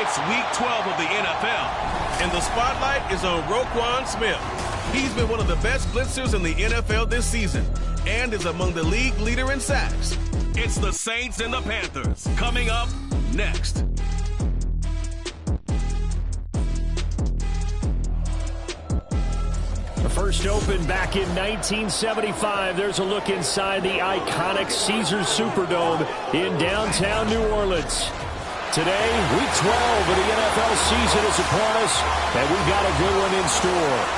It's Week 12 of the NFL, and the spotlight is on Roquan Smith. He's been one of the best blitzers in the NFL this season and is among the league leader in sacks. It's the Saints and the Panthers coming up next. The first opened back in 1975. There's a look inside the iconic Caesars Superdome in downtown New Orleans. Today, Week 12 of the NFL season is upon us, and we've got a good one in store,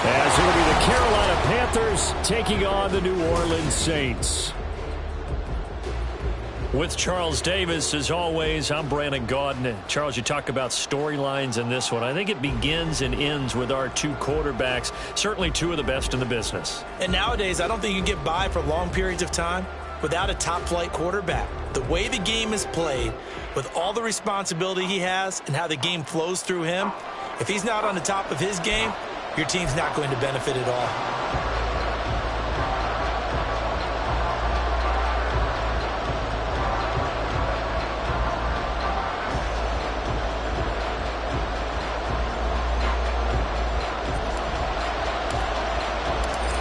as it'll be the Carolina Panthers taking on the New Orleans Saints. With Charles Davis, as always, I'm Brandon Gaudin. Charles, you talk about storylines in this one. I think it begins and ends with our two quarterbacks, certainly two of the best in the business. And nowadays, I don't think you can get by for long periods of time without a top-flight quarterback. The way the game is played, with all the responsibility he has and how the game flows through him, if he's not on the top of his game, your team's not going to benefit at all.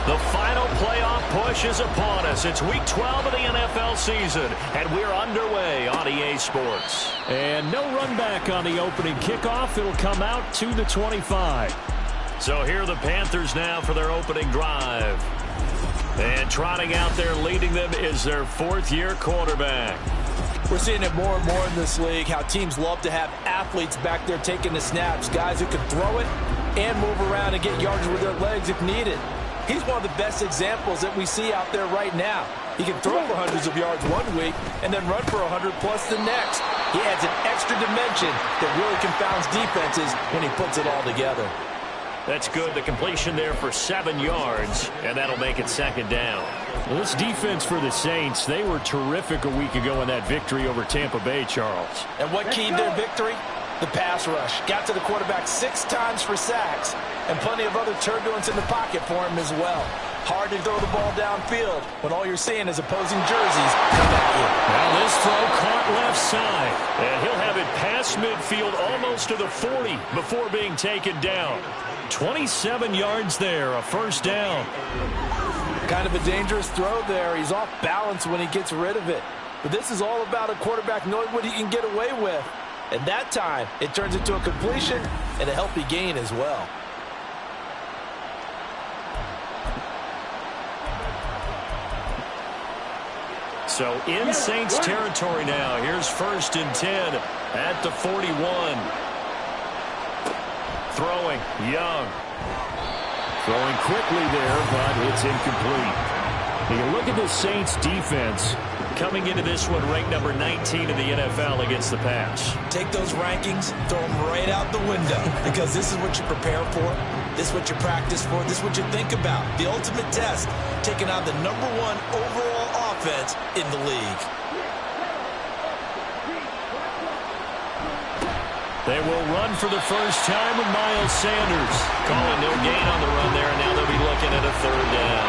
The final playoff push is upon us. It's Week 12 of the NFL season, and we're underway on EA Sports. And no run back on the opening kickoff. It'll come out to the 25. So here are the Panthers now for their opening drive. And trotting out there leading them is their fourth-year quarterback. We're seeing it more and more in this league, how teams love to have athletes back there taking the snaps, guys who can throw it and move around and get yards with their legs if needed. He's one of the best examples that we see out there right now. He can throw for hundreds of yards one week and then run for 100+ the next. He adds an extra dimension that really confounds defenses when he puts it all together. That's good. The completion there for 7 yards, and that'll make it second down. Well, this defense for the Saints, they were terrific a week ago in that victory over Tampa Bay, Charles. And what keyed their victory? The pass rush. Got to the quarterback 6 times for sacks, and plenty of other turbulence in the pocket for him as well. Hard to throw the ball downfield when all you're seeing is opposing jerseys come at you. Now this throw caught left side, and he'll have it past midfield almost to the 40 before being taken down. 27 yards there, a first down. Kind of a dangerous throw there. He's off balance when he gets rid of it. But this is all about a quarterback knowing what he can get away with. And that time, it turns into a completion and a healthy gain as well. So in Saints territory now. Here's 1st and 10 at the 41. Throwing, Young. Throwing quickly there, but it's incomplete. You look at the Saints defense coming into this one ranked number 19 in the NFL against the pass. Take those rankings, throw them right out the window, because this is what you prepare for, this is what you practice for, this is what you think about. The ultimate test, taking on the #1 overall offense in the league. They will run for the first time with Miles Sanders. Calling no gain on the run there, and now they'll be looking at a 3rd down.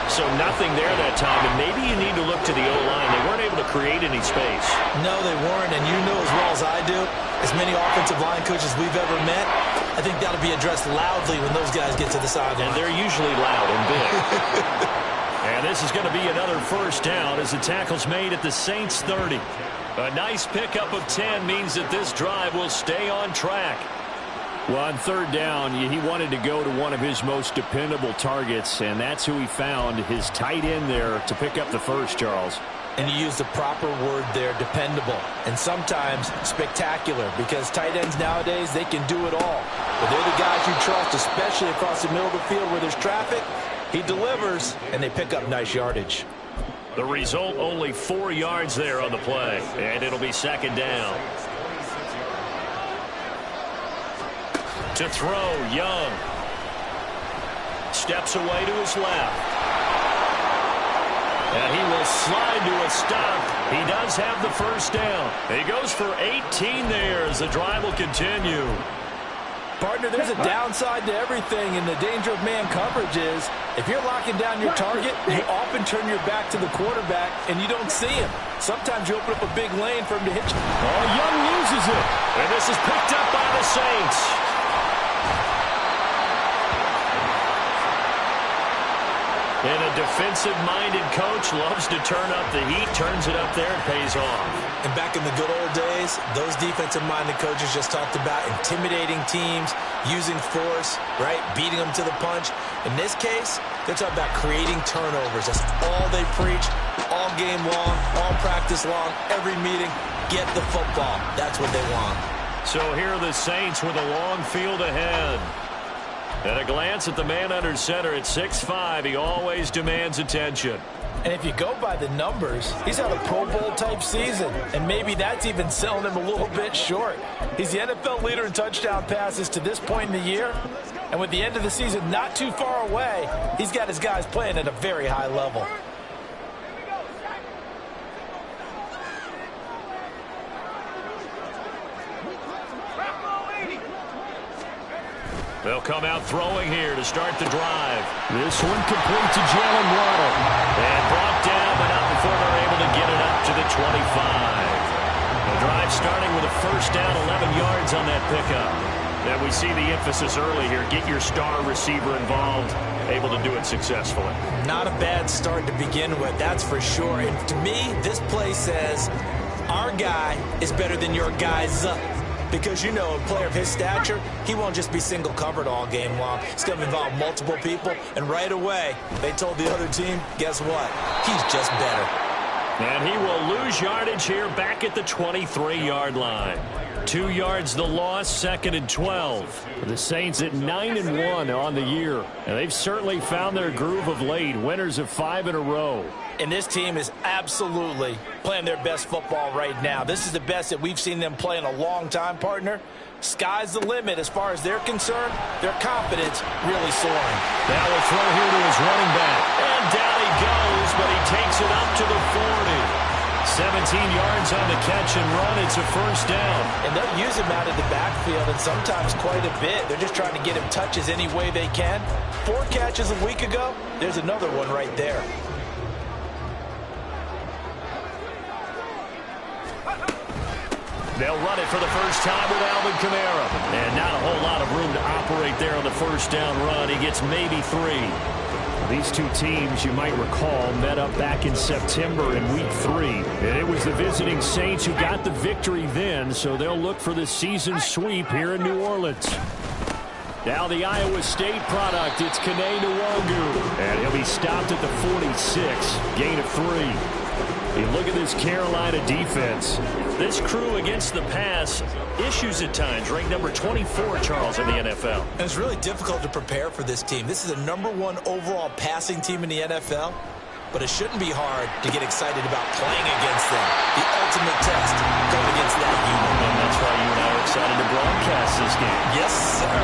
So nothing there that time, and maybe you need to look to the O-line. They weren't able to create any space. No, they weren't, and you know as well as I do, as many offensive line coaches we've ever met, I think that'll be addressed loudly when those guys get to the sideline. And they're usually loud and big. And this is going to be another first down as the tackle's made at the Saints 30. A nice pickup of 10 means that this drive will stay on track. Well, on 3rd down, he wanted to go to one of his most dependable targets, and that's who he found, his tight end there, to pick up the first, Charles. And you use the proper word there, dependable, and sometimes spectacular, because tight ends nowadays, they can do it all. But they're the guys you trust, especially across the middle of the field where there's traffic. He delivers, and they pick up nice yardage. The result, only 4 yards there on the play, and it'll be second down. To throw, Young. Steps away to his left. And he will slide to a stop. He does have the first down. He goes for 18 there as the drive will continue. Partner, there's a downside to everything, and the danger of man coverage is if you're locking down your target, you often turn your back to the quarterback, and you don't see him. Sometimes you open up a big lane for him to hit you. Oh, Young loses it. And this is picked up by the Saints. And a defensive-minded coach loves to turn up the heat, turns it up there, and pays off. And back in the good old days, those defensive-minded coaches just talked about intimidating teams, using force, right, beating them to the punch. In this case, they're talking about creating turnovers. That's all they preach, all game long, all practice long, every meeting. Get the football. That's what they want. So here are the Saints with a long field ahead. At a glance at the man under center at 6'5", he always demands attention. And if you go by the numbers, he's had a Pro Bowl-type season, and maybe that's even selling him a little bit short. He's the NFL leader in touchdown passes to this point in the year, and with the end of the season not too far away, he's got his guys playing at a very high level. They'll come out throwing here to start the drive. This one complete to Jalen Waddle. And brought down, but not before they're able to get it up to the 25. The drive starting with a first down, 11 yards on that pickup. And we see the emphasis early here. Get your star receiver involved, able to do it successfully. Not a bad start to begin with, that's for sure. And to me, this play says our guy is better than your guy's up. Because, you know, a player of his stature, he won't just be single covered all game long. It's going to involve multiple people. And right away, they told the other team, guess what? He's just better. And he will lose yardage here back at the 23-yard line. 2 yards the loss, 2nd and 12. The Saints at 9-1 on the year. And they've certainly found their groove of late. Winners of 5 in a row. And this team is absolutely playing their best football right now. This is the best that we've seen them play in a long time, partner. Sky's the limit as far as they're concerned. Their confidence really soaring. Now we'll throw here to his running back. And down he goes, but he takes it up to the 40. 17 yards on the catch and run. It's a first down. And they'll use him out of the backfield, and sometimes quite a bit. They're just trying to get him touches any way they can. 4 catches a week ago. There's another one right there. They'll run it for the first time with Alvin Kamara. And not a whole lot of room to operate there on the first down run. He gets maybe 3. These two teams, you might recall, met up back in September in Week 3. And it was the visiting Saints who got the victory then, so they'll look for the season sweep here in New Orleans. Now the Iowa State product, it's Kene Nwangu. And he'll be stopped at the 46, gain of 3. You look at this Carolina defense. This crew against the pass, issues at times, ranked number 24, Charles, in the NFL. And it's really difficult to prepare for this team. This is the #1 overall passing team in the NFL, but it shouldn't be hard to get excited about playing against them. The ultimate test, going against that unit. And that's why you and I are excited to broadcast this game. Yes, sir.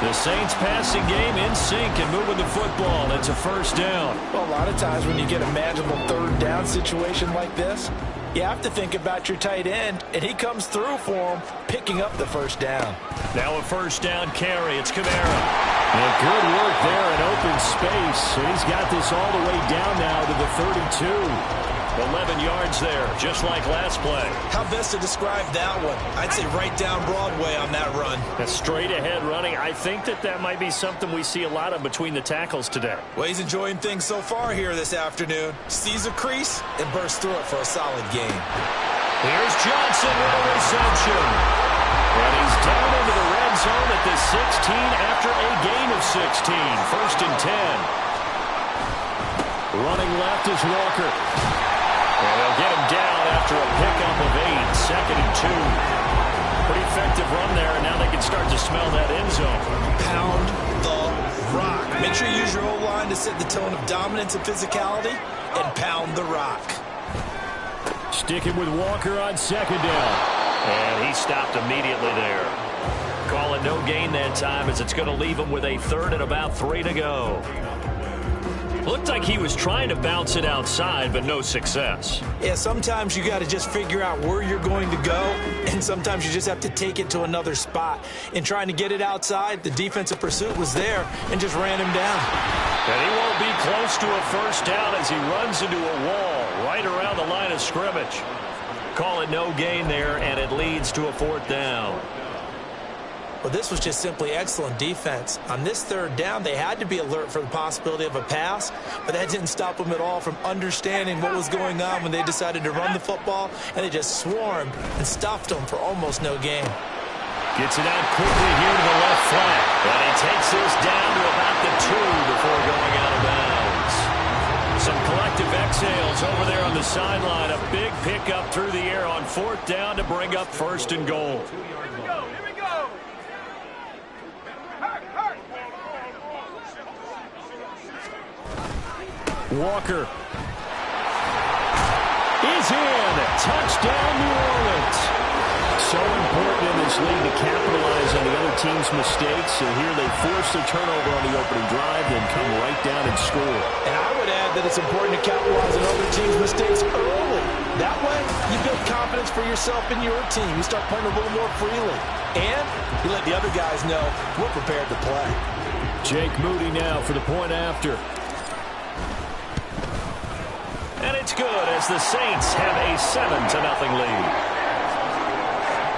The Saints passing game in sync and moving the football. It's a first down. Well, a lot of times when you get a manageable third down situation like this, you have to think about your tight end, and he comes through for him, picking up the first down. Now a first down carry. It's Kamara. And good work there in open space. And he's got this all the way down now to the 32. 11 yards there, just like last play. How best to describe that one? I'd say right down Broadway on that run. That's straight ahead running. I think that might be something we see a lot of between the tackles today. Well, he's enjoying things so far here this afternoon. Sees a crease and bursts through it for a solid gain. Here's Johnson with a reception. And he's down into the red zone at the 16 after a gain of 16. 1st and 10. Running left is Walker. And they'll get him down after a pickup of 8. 2nd and 2. Pretty effective run there, and now they can start to smell that end zone. Pound the rock. Make sure you use your O-line to set the tone of dominance and physicality, and pound the rock. Sticking with Walker on 2nd down. And he stopped immediately there. Call it no gain that time, as it's going to leave him with a 3rd and about 3 to go. Looked like he was trying to bounce it outside, but no success. Yeah, sometimes you got to just figure out where you're going to go, and sometimes you just have to take it to another spot. In trying to get it outside, the defensive pursuit was there and just ran him down. And he won't be close to a first down as he runs into a wall right around the line of scrimmage. call it no gain there, and it leads to a 4th down. Well, this was just simply excellent defense. On this 3rd down, they had to be alert for the possibility of a pass, but that didn't stop them at all from understanding what was going on when they decided to run the football, and they just swarmed and stuffed them for almost no gain. Gets it out quickly here to the left flank, and he takes this down to about the 2 before going out of bounds. Some collective exhales over there on the sideline. A big pickup through the air on 4th down to bring up 1st and goal. Walker is in. Touchdown, New Orleans. So important in this league to capitalize on the other team's mistakes. And here they force a turnover on the opening drive, then come right down and score. And I would add that it's important to capitalize on other team's mistakes early. That way, you build confidence for yourself and your team. You start playing a little more freely. And you let the other guys know we're prepared to play. Jake Moody now for the point after. And it's good as the Saints have a 7-0 lead.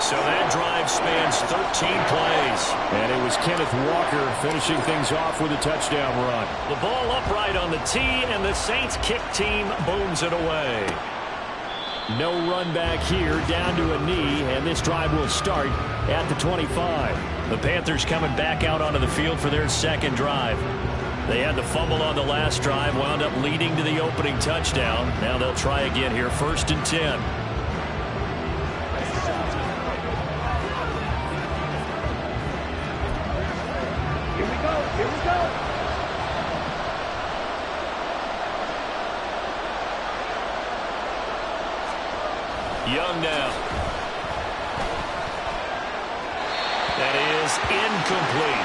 So that drive spans 13 plays. And it was Kenneth Walker finishing things off with a touchdown run. The ball upright on the tee, and the Saints kick team booms it away. No run back here, down to a knee, and this drive will start at the 25. The Panthers coming back out onto the field for their 2nd drive. They had the fumble on the last drive, wound up leading to the opening touchdown. Now they'll try again here, 1st and 10. Here we go. Young now. That is incomplete.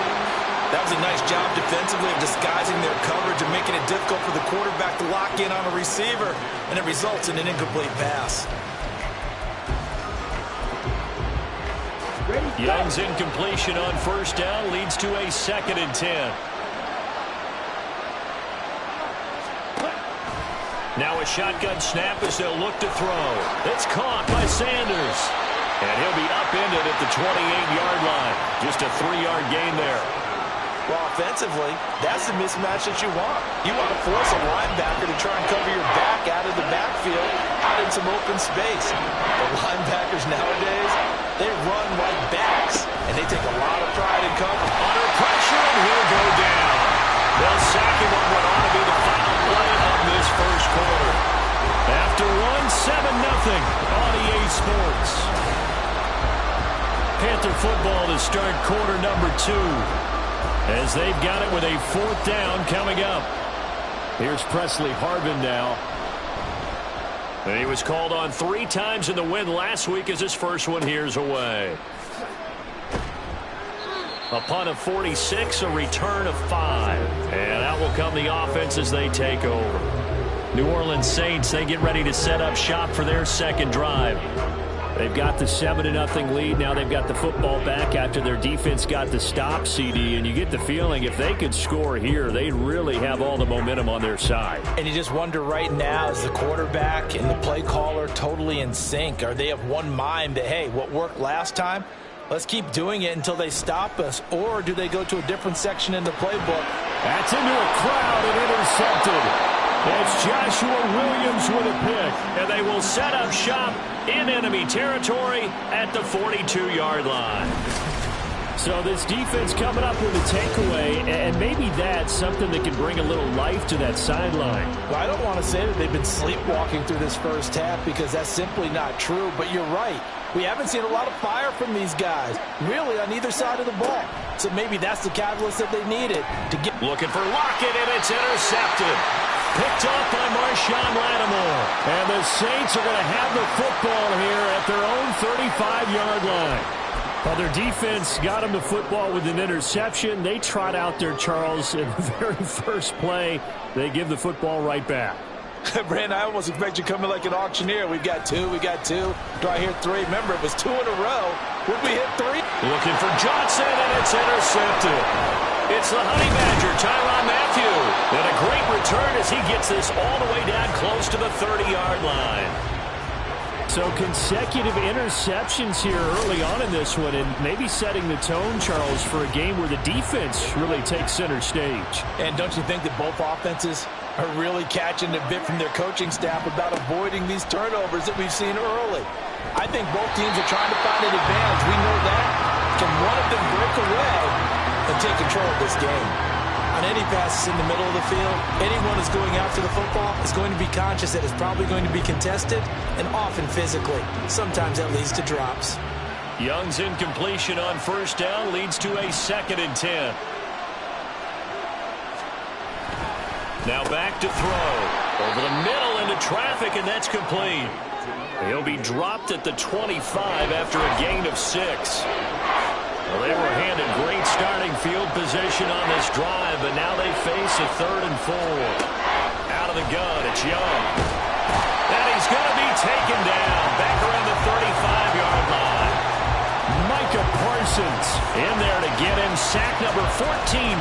That was a nice job defensively of disguising their coverage and making it difficult for the quarterback to lock in on a receiver, and it results in an incomplete pass. Young's incompletion on 1st down leads to a 2nd and 10. Now a shotgun snap as they'll look to throw. It's caught by Sanders. And he'll be upended at the 28-yard line. Just a 3-yard gain there. Well, offensively, that's the mismatch that you want. You want to force a linebacker to try and cover your back out of the backfield, out in some open space. The linebackers nowadays, they run like backs, and they take a lot of pride in cover. Under pressure, and he'll go down. They'll sack him on what ought to be the final play of this 1st quarter. After one, 7-0 on EA Sports. Panther football to start quarter number 2. As they've got it with a 4th down coming up. Here's Presley Harvin now. And he was called on 3 times in the win last week as his first one here's away. A punt of 46, a return of 5. And out will come the offense as they take over. New Orleans Saints, they get ready to set up shop for their 2nd drive. They've got the 7-0 lead. Now they've got the football back after their defense got the stop, CD. And you get the feeling if they could score here, they'd really have all the momentum on their side. And you just wonder right now, is the quarterback and the play caller totally in sync? Are they of one mind that, hey, what worked last time, let's keep doing it until they stop us? Or do they go to a different section in the playbook? That's into a crowd and intercepted. It's Joshua Williams with a pick. And they will set up shop in enemy territory at the 42-yard line. So this defense coming up with a takeaway, and maybe that's something that can bring a little life to that sideline. Well, I don't want to say that they've been sleepwalking through this first half because that's simply not true, but you're right. We haven't seen a lot of fire from these guys, really, on either side of the ball. So maybe that's the catalyst that they needed to get. Looking for Lockett, and it's intercepted. Picked off by Marshawn Lattimore. And the Saints are going to have the football here at their own 35-yard line. Well, their defense got them the football with an interception. They trot out there, Charles, in the very first play. They give the football right back. Brandon, I almost expect you coming like an auctioneer. We've got 2, we got 2. Do I hear 3? Remember, it was 2 in a row. Would we hit 3? Looking for Johnson, and it's intercepted. It's the Honey Badger, Tyrann Mathieu. And a great return as he gets this all the way down close to the 30-yard line. So consecutive interceptions here early on in this one, and maybe setting the tone, Charles, for a game where the defense really takes center stage. And don't you think that both offenses are really catching a bit from their coaching staff about avoiding these turnovers that we've seen early? I think both teams are trying to find an advantage. We know that. Can one of them break away and take control of this game? On any passes in the middle of the field, anyone who's going after the football is going to be conscious that it's probably going to be contested and often physically. Sometimes that leads to drops. Young's incompletion on first down leads to a 2nd and 10. Now back to throw. Over the middle into traffic, and that's complete. He'll be dropped at the 25 after a gain of 6. Well, they were handed great starting field position on this drive, but now they face a 3rd and 4. Out of the gun, it's Young. And he's going to be taken down back around the 35-yard line. Micah Parsons in there to get him. Sack number 14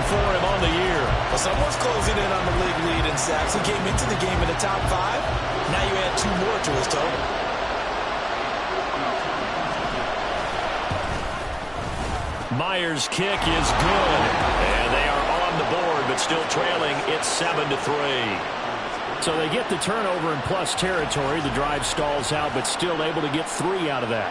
for him on the year. Well, someone's closing in on the league lead in sacks. He came into the game in the top 5. Now you add 2 more to his total. Myers' kick is good, and they are on the board, but still trailing. It's 7-3. So they get the turnover in plus territory. The drive stalls out, but still able to get 3 out of that.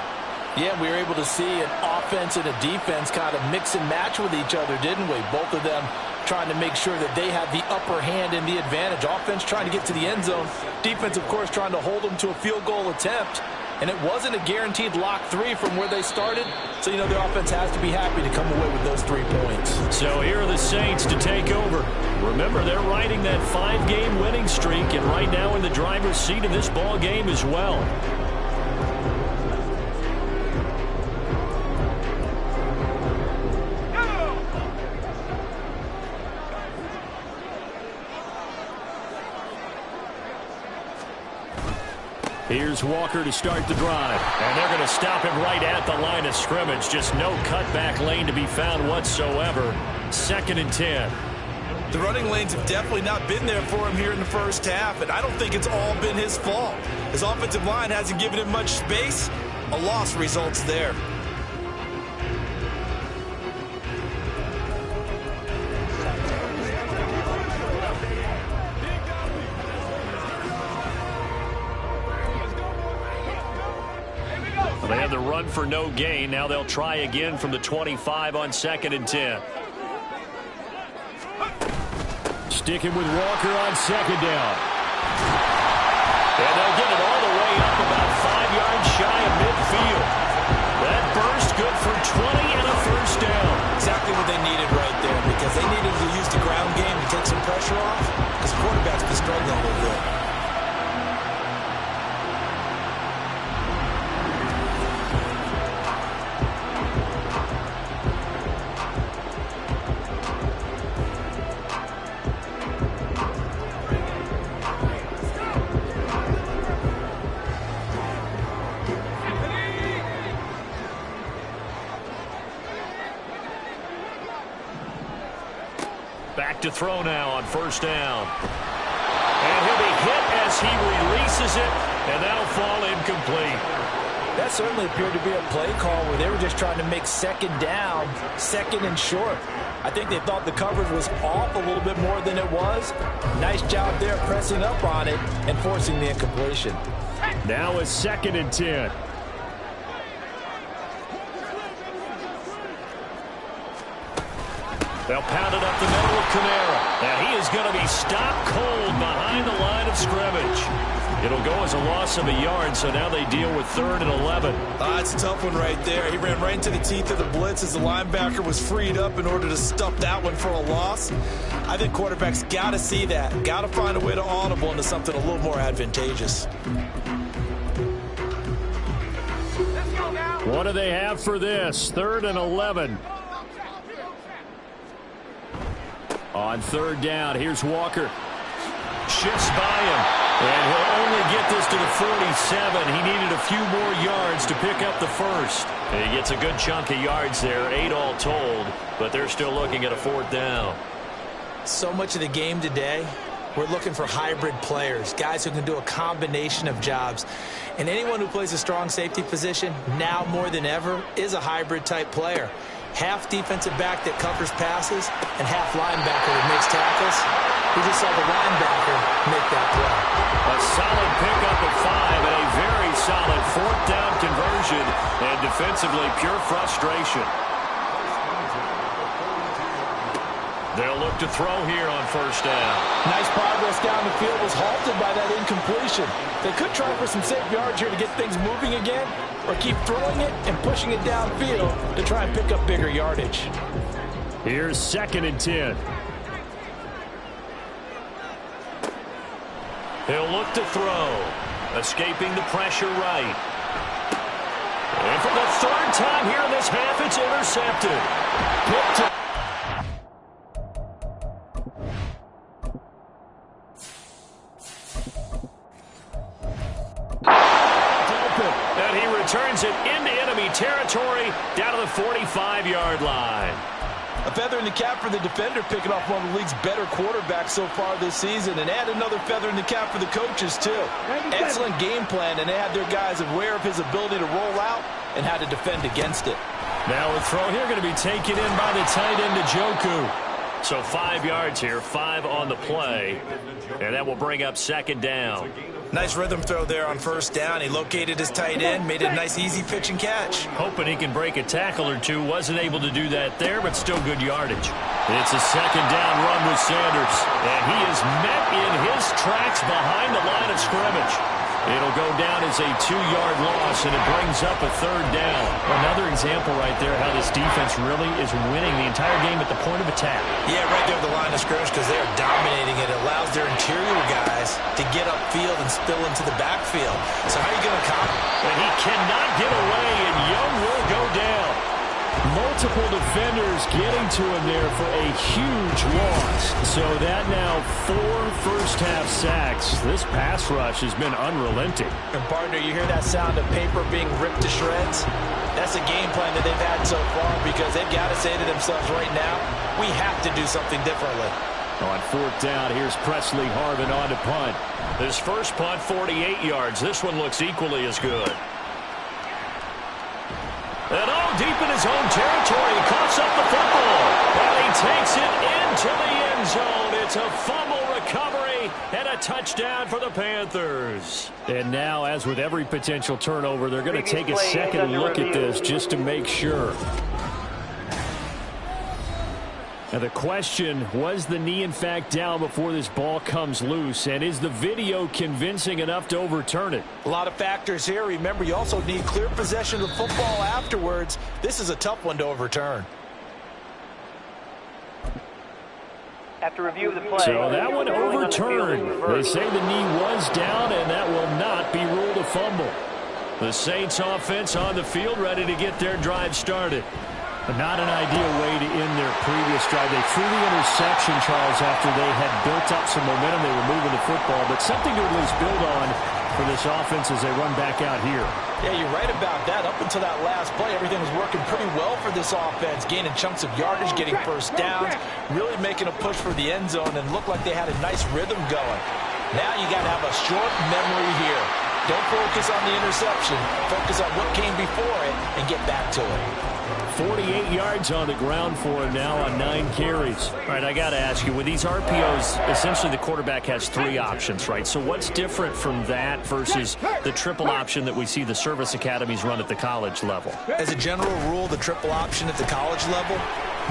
Yeah, we were able to see an offense and a defense kind of mix and match with each other, didn't we? Both of them trying to make sure that they had the upper hand and the advantage. Offense trying to get to the end zone. Defense, of course, trying to hold them to a field goal attempt. And it wasn't a guaranteed lock 3 from where they started. So, you know, the offense has to be happy to come away with those 3 points. So here are the Saints to take over. Remember, they're riding that 5-game winning streak, and right now in the driver's seat in this ball game as well. Here's Walker to start the drive. And they're going to stop him right at the line of scrimmage. Just no cutback lane to be found whatsoever. 2nd and 10. The running lanes have definitely not been there for him here in the first half, and I don't think it's all been his fault. His offensive line hasn't given him much space. A loss results there. They had the run for no gain. Now they'll try again from the 25 on 2nd and 10. Sticking with Walker on 2nd down. And they'll get it all the way up about 5 yards shy of midfield. That burst good for 20 and a first down. Exactly what they needed right there, because they needed to use the ground game to take some pressure off, because the quarterback's been struggling a little bit. Back to throw now on first down. And he'll be hit as he releases it, and that'll fall incomplete. That certainly appeared to be a play call where they were just trying to make 2nd down, 2nd and short. I think they thought the coverage was off a little bit more than it was. Nice job there pressing up on it and forcing the incompletion. Now it's 2nd and 10. They'll pound it up the middle with Kamara. And he is going to be stopped cold behind the line of scrimmage. It'll go as a loss of a yard, so now they deal with 3rd and 11. That's a tough one right there. He ran right into the teeth of the blitz as the linebacker was freed up in order to stuff that one for a loss. I think quarterbacks got to see that. Got to find a way to audible into something a little more advantageous. What do they have for this? 3rd and 11. On 3rd down, here's Walker. Shifts by him. And he'll only get this to the 47. He needed a few more yards to pick up the first. And he gets a good chunk of yards there, 8 all told. But they're still looking at a 4th down. So much of the game today We're looking for hybrid players, guys who can do a combination of jobs. And anyone who plays a strong safety position, now more than ever, is a hybrid-type player. Half defensive back that covers passes and half linebacker that makes tackles. We just saw the linebacker make that play. A solid pickup of 5 and a very solid 4th down conversion, and defensively pure frustration. They'll look to throw here on 1st down. Nice progress down the field was halted by that incompletion. They could try for some safe yards here to get things moving again, or keep throwing it and pushing it downfield to try and pick up bigger yardage. Here's 2nd and 10. He'll look to throw. Escaping the pressure right. And for the 3rd time here in this half, it's intercepted. Picked up. And he returns it into enemy territory down to the 45-yard line. A feather in the cap for the defender, picking off one of the league's better quarterbacks so far this season, and add another feather in the cap for the coaches, too. Excellent game plan, and they had their guys aware of his ability to roll out and how to defend against it. Now a throw here going to be taken in by the tight end, Njoku. So 5 yards here, 5 on the play, and that will bring up 2nd down. Nice rhythm throw there on 1st down. He located his tight end, made a nice easy pitch and catch. Hoping he can break a tackle or two. Wasn't able to do that there, but still good yardage. It's a 2nd down run with Sanders, and he is met in his tracks behind the line of scrimmage. It'll go down as a 2-yard loss, and it brings up a 3rd down. Another example right there how this defense really is winning the entire game at the point of attack. Yeah, right there at the line of scrimmage, because they are dominating it. It allows their interior guys to get upfield and spill into the backfield. So how are you going to counter? And he cannot get away, and Young will go down. Multiple defenders getting to him there for a huge loss. So that now 4 first-half sacks. This pass rush has been unrelenting. And partner, you hear that sound of paper being ripped to shreds? That's a game plan that they've had so far, because they've got to say to themselves right now, we have to do something differently. On 4th down, here's Presley Harvin on to punt. His first punt, 48 yards. This one looks equally as good. And deep in his own territory, he coughs up the football. And he takes it into the end zone. It's a fumble recovery and a touchdown for the Panthers. And now, as with every potential turnover, they're going to take a second look at this just to make sure. Now the question, was the knee in fact down before this ball comes loose? And is the video convincing enough to overturn it? A lot of factors here. Remember, you also need clear possession of the football afterwards. This is a tough one to overturn. After review of the play. So that one overturned. They say the knee was down, and that will not be ruled a fumble. The Saints offense on the field, ready to get their drive started. But not an ideal way to end their previous drive. They threw the interception, Charles, after they had built up some momentum. They were moving the football, but something to at least build on for this offense as they run back out here. Yeah, you're right about that. Up until that last play, everything was working pretty well for this offense, gaining chunks of yardage, getting first downs, really making a push for the end zone, and looked like they had a nice rhythm going. Now you got to have a short memory here. Don't focus on the interception. Focus on what came before it and get back to it. 48 yards on the ground for him now on 9 carries. All right, I got to ask you, with these RPOs, essentially the quarterback has 3 options, right? So what's different from that versus the triple option that we see the service academies run at the college level? As a general rule, the triple option at the college level,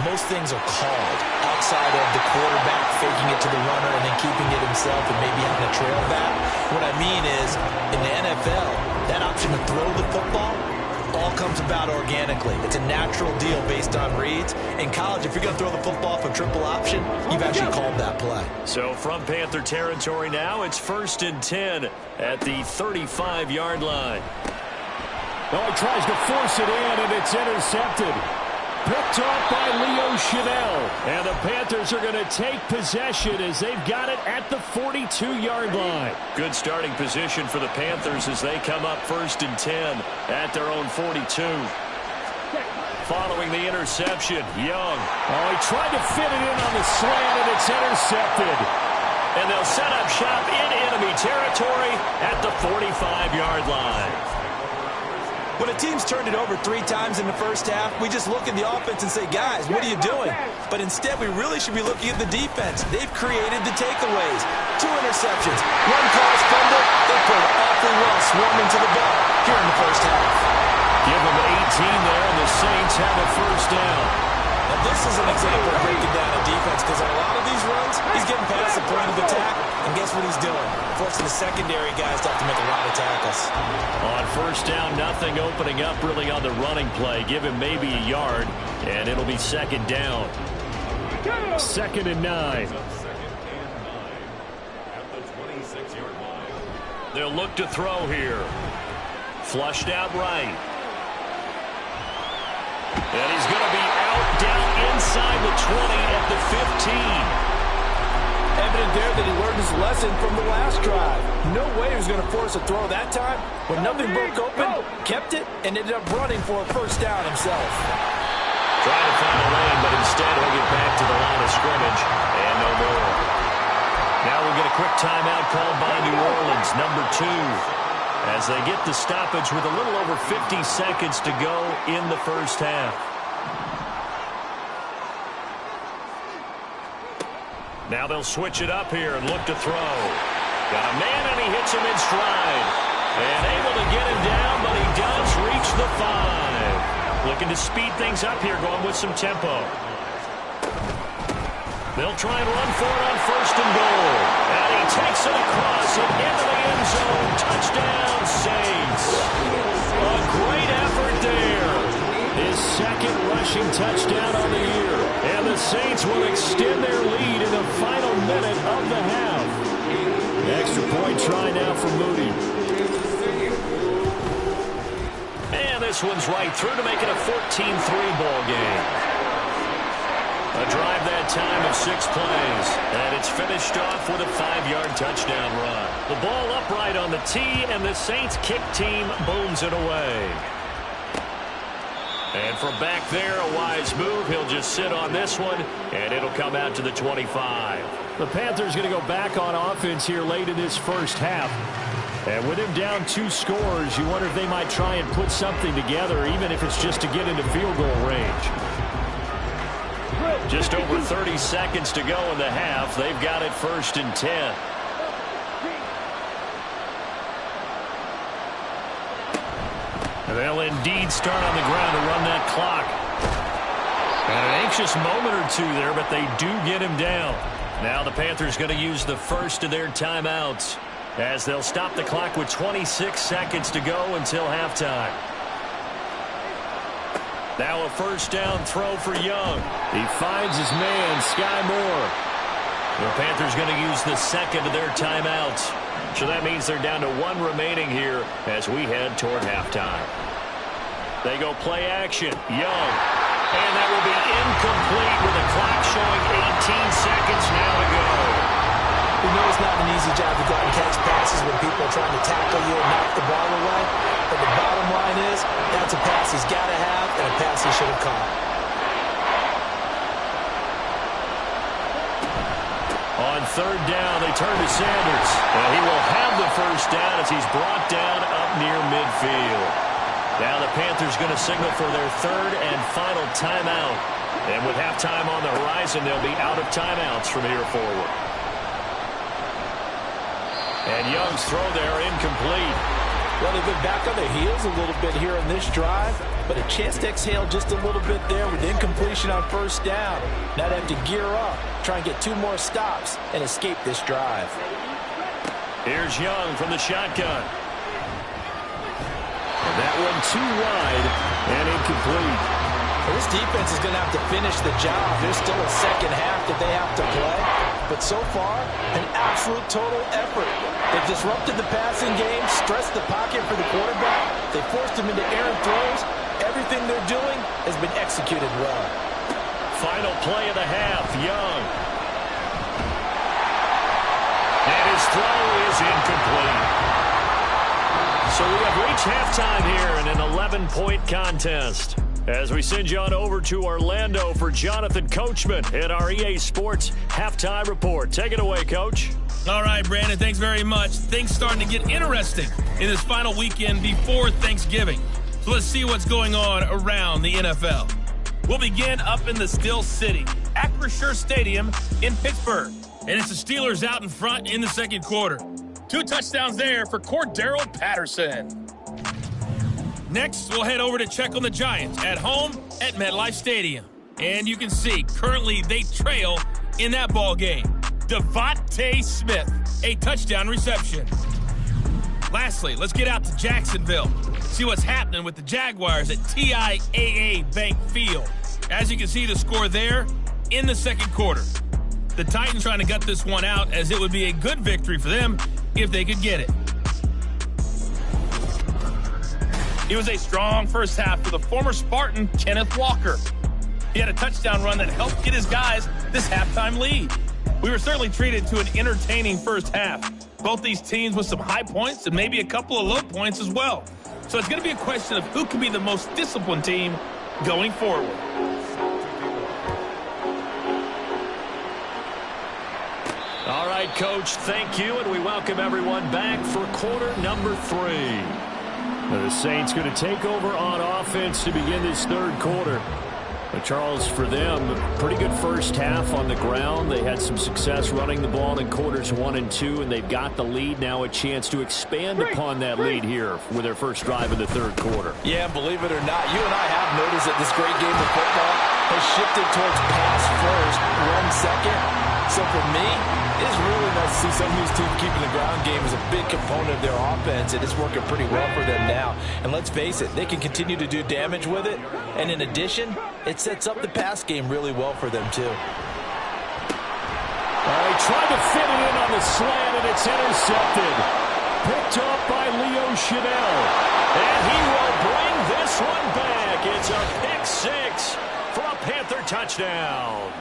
most things are called outside of the quarterback faking it to the runner and then keeping it himself and maybe having a trail back. What I mean is, in the NFL, that option to throw the football all comes about organically. It's a natural deal based on reads. In college, if you're going to throw the football for triple option, you've actually called that play. So from Panther territory now, it's 1st and 10 at the 35-yard line. Oh, he tries to force it in, and it's intercepted. Picked off by Leo Chanel. And the Panthers are going to take possession as they've got it at the 42-yard line. Good starting position for the Panthers as they come up 1st and 10 at their own 42. Following the interception, Young. Oh, he tried to fit it in on the slant, and it's intercepted. And they'll set up shop in enemy territory at the 45-yard line. When a team's turned it over 3 times in the first half, we just look at the offense and say, guys, what are you doing? But instead, we really should be looking at the defense. They've created the takeaways. 2 interceptions, 1 caused fumble. They played awfully well swarming to the ball here in the first half. Give them 18 there, and the Saints have a first down. Now, this is an example of breaking down a defense, because on a lot of these runs, he's getting past the point of attack, and guess what he's doing? Forcing the secondary guys to have to make a lot of tackles. On first down, nothing opening up really on the running play. Give him maybe a yard, and it'll be second down. 2nd and 9. They'll look to throw here. Flushed out right. And he's going to be out down inside the 20 at the 15. Evident there that he learned his lesson from the last drive. No way he was going to force a throw that time. When nothing broke open, kept it, and ended up running for a first down himself. Trying to find a lane, but instead he'll get back to the line of scrimmage, and no more. Now we'll get a quick timeout called by New Orleans, number 2, as they get the stoppage with a little over 50 seconds to go in the first half. Now they'll switch it up here and look to throw. Got a man, and he hits him in stride. And able to get him down, but he does reach the 5. Looking to speed things up here, going with some tempo. They'll try and run for it on 1st and goal. And he takes it across and into the end zone. Touchdown, Saints. A great effort there. His 2nd rushing touchdown on the year. And the Saints will extend their lead in the final minute of the half. Extra point try now for Moody. And this one's right through to make it a 14-3 ball game. A drive that time of 6 plays. And it's finished off with a 5-yard touchdown run. The ball upright on the tee, and the Saints kick team booms it away. And from back there, a wise move. He'll just sit on this one, and it'll come out to the 25. The Panthers going to go back on offense here late in this first half. And with him down 2 scores, you wonder if they might try and put something together, even if it's just to get into field goal range. Just over 30 seconds to go in the half. They've got it 1st and 10. And they'll indeed start on the ground to run that clock. And an anxious moment or 2 there, but they do get him down. Now the Panthers going to use the first of their timeouts, as they'll stop the clock with 26 seconds to go until halftime. Now a first down throw for Young. He finds his man, Sky Moore. The Panthers going to use the 2nd of their timeouts. So that means they're down to 1 remaining here as we head toward halftime. They go play action. Young. And that will be incomplete with the clock showing 18 seconds now to go. We know it's not an easy job to go out and catch passes when people are trying to tackle you and knock the ball away. But the bottom line is, that's a pass he's got to have and a pass he should have caught. On 3rd down, they turn to Sanders. And he will have the first down as he's brought down up near midfield. Now the Panthers going to signal for their 3rd and final timeout. And with halftime on the horizon, they'll be out of timeouts from here forward. And Young's throw there incomplete. Well, they've been back on their heels a little bit here in this drive, but a chance to exhale just a little bit there with incompletion on 1st down. Now they have to gear up, try and get 2 more stops, and escape this drive. Here's Young from the shotgun. And that one too wide and incomplete. Well, this defense is going to have to finish the job. There's still a second half that they have to play. But so far, an absolute total effort. They've disrupted the passing game, stressed the pocket for the quarterback. They forced him into errant throws. Everything they're doing has been executed well. Final play of the half, Young. And his throw is incomplete. So we have reached halftime here in an 11-point contest. As we send you on over to Orlando for Jonathan Coachman at our EA Sports Halftime Report. Take it away, Coach. All right, Brandon, thanks very much. Things starting to get interesting in this final weekend before Thanksgiving. So let's see what's going on around the NFL. We'll begin up in the Steel City, Acrisure Stadium in Pittsburgh. And it's the Steelers out in front in the second quarter. 2 touchdowns there for Cordarrelle Patterson. Next, we'll head over to check on the Giants at home at MetLife Stadium. And you can see, currently they trail in that ball game. Devontae Smith, a touchdown reception. Lastly, let's get out to Jacksonville. See what's happening with the Jaguars at TIAA Bank Field. As you can see, the score there in the second quarter. The Titans trying to gut this one out, as it would be a good victory for them if they could get it. It was a strong first half for the former Spartan, Kenneth Walker. He had a touchdown run that helped get his guys this halftime lead. We were certainly treated to an entertaining first half. Both these teams with some high points and maybe a couple of low points as well. So it's going to be a question of who can be the most disciplined team going forward. All right, Coach, thank you, and we welcome everyone back for quarter number 3. The Saints going to take over on offense to begin this third quarter. But Charles, for them, pretty good first half on the ground. They had some success running the ball in quarters 1 and 2, and they've got the lead now, a chance to expand upon that lead here with their first drive in the third quarter. Yeah, believe it or not, you and I have noticed that this great game of football has shifted towards pass first, run second. So for me, it's really nice to see some of these teams keeping the ground game as a big component of their offense, and it's working pretty well for them now. And let's face it, they can continue to do damage with it, and in addition, it sets up the pass game really well for them too. He tried to fit it in on the slant, and it's intercepted. Picked off by Leo Chanel. And he will bring this one back. It's a pick 6 for a Panther touchdown.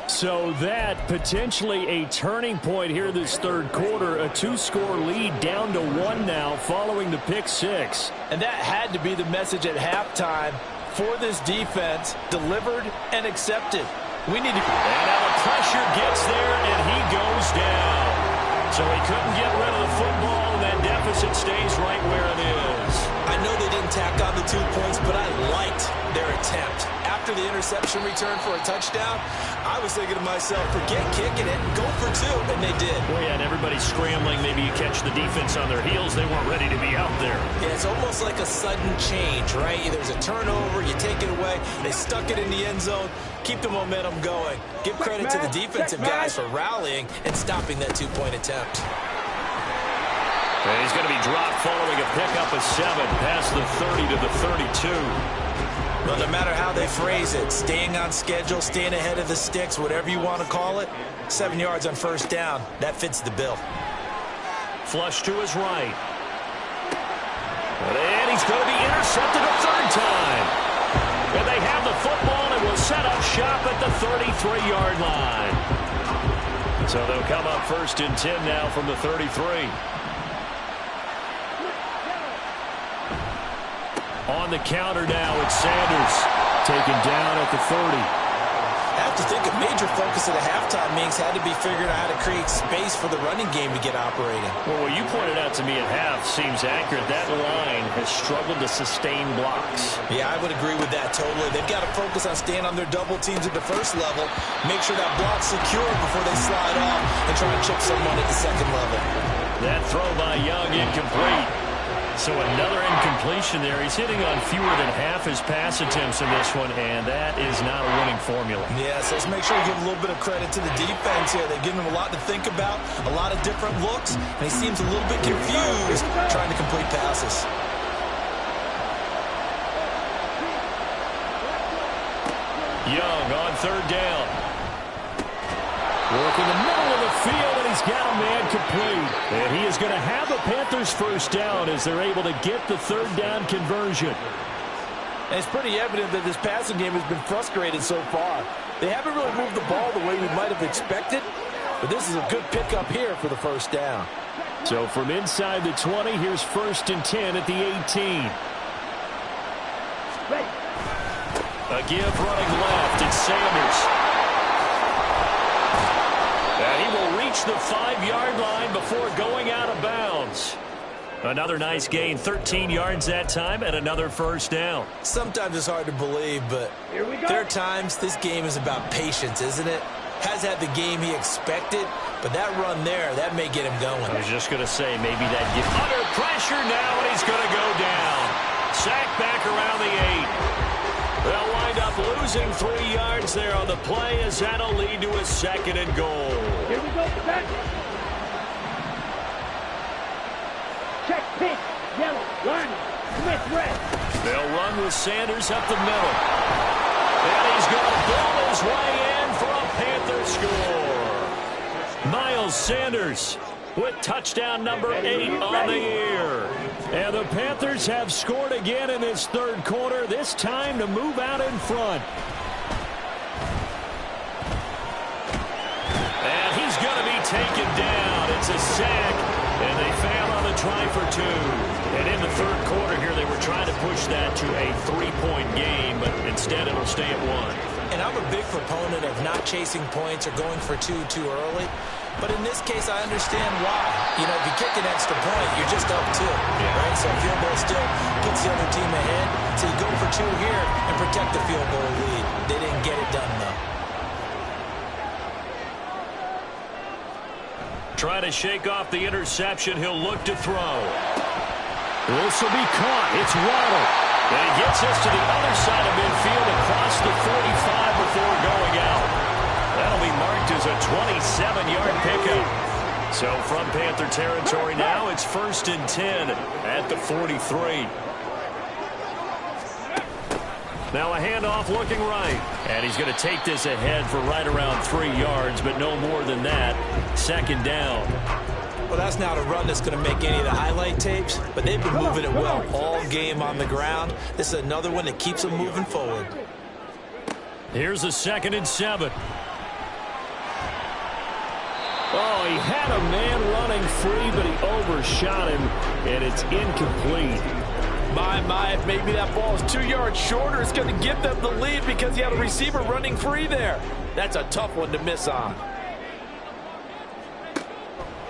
So that potentially a turning point here this third quarter. A 2-score lead down to 1 now following the pick 6. And that had to be the message at halftime for this defense, delivered and accepted. We need to... And now the pressure gets there, and he goes down. So he couldn't get rid of the football, and that deficit stays right where it is. I know they didn't tack on the 2 points, but I liked their attempt. After the interception return for a touchdown, I was thinking to myself, forget kicking it, go for 2, and they did. Well, yeah, and everybody's scrambling. Maybe you catch the defense on their heels. They weren't ready to be out there. Yeah, it's almost like a sudden change, right? There's a turnover, you take it away, they stuck it in the end zone, keep the momentum going. Give credit to the defensive guys for rallying and stopping that 2-point attempt. And he's going to be dropped following a pickup of 7 past the 30 to the 32. Well, no matter how they phrase it, staying on schedule, staying ahead of the sticks, whatever you want to call it, 7 yards on first down, that fits the bill. Flush to his right. And he's going to be intercepted a third time. And they have the football and will set up shop at the 33-yard line. So they'll come up first and 10 now from the 33. On the counter now, it's Sanders taken down at the 30. I have to think a major focus of the halftime meetings had to be figuring out how to create space for the running game to get operating. Well, what you pointed out to me at half seems accurate. That line has struggled to sustain blocks. Yeah, I would agree with that totally. They've got to focus on staying on their double teams at the first level, make sure that block's secure before they slide off and try and chip someone at the second level. That throw by Young incomplete. So another incompletion there. He's hitting on fewer than half his pass attempts in this one, and that is not a winning formula. Yes, let's make sure we give a little bit of credit to the defense here. They've given him a lot to think about, a lot of different looks, and he seems a little bit confused trying to complete passes. Young on third down. Work in the middle of the field, and he's got a man complete. And he is going to have the Panthers first down as they're able to get the third down conversion. And it's pretty evident that this passing game has been frustrated so far. They haven't really moved the ball the way we might have expected, but this is a good pickup here for the first down. So from inside the 20, here's first and 10 at the 18. A give running left. It's Sanders. And he will reach approach the 5-yard line before going out of bounds. Another nice gain, 13 yards that time, and another first down. Sometimes it's hard to believe, but there are times this game is about patience, isn't it? Has had the game he expected, but that run there, that may get him going. I was just going to say, maybe that get under pressure now, and he's going to go down. Sacked back around the 8. They'll wind up losing 3 yards there on the play as that'll lead to a 2nd and goal. Here we go, back. Check pink, yellow, line, Smith, red. They'll run with Sanders up the middle. And he's going to build his way in for a Panther score. Miles Sanders with touchdown number 8 on the year. And the Panthers have scored again in this third quarter, this time to move out in front. And he's going to be taken down. It's a sack, and they fail on the try for 2. And in the third quarter here, they were trying to push that to a 3-point game, but instead it'll stay at 1. And I'm a big proponent of not chasing points or going for 2 too early. But in this case, I understand why. You know, if you kick an extra point, you're just up 2, right? So a field goal still puts the other team ahead. So you go for 2 here and protect the field goal lead. They didn't get it done, though. Trying to shake off the interception. He'll look to throw. This will be caught. It's Waddle. And he gets us to the other side of midfield across the 45 before going out. That'll be marked as a 27-yard pickup. So from Panther territory now, it's 1st and 10 at the 43. Now a handoff looking right. And he's going to take this ahead for right around 3 yards, but no more than that. 2nd down. Well, that's not a run that's going to make any of the highlight tapes, but they've been moving it well all game on the ground. This is another one that keeps them moving forward. Here's a 2nd and 7. Oh, he had a man running free, but he overshot him, and it's incomplete. My, if maybe that ball is 2 yards shorter, it's going to give them the lead because he had a receiver running free there. That's a tough one to miss on.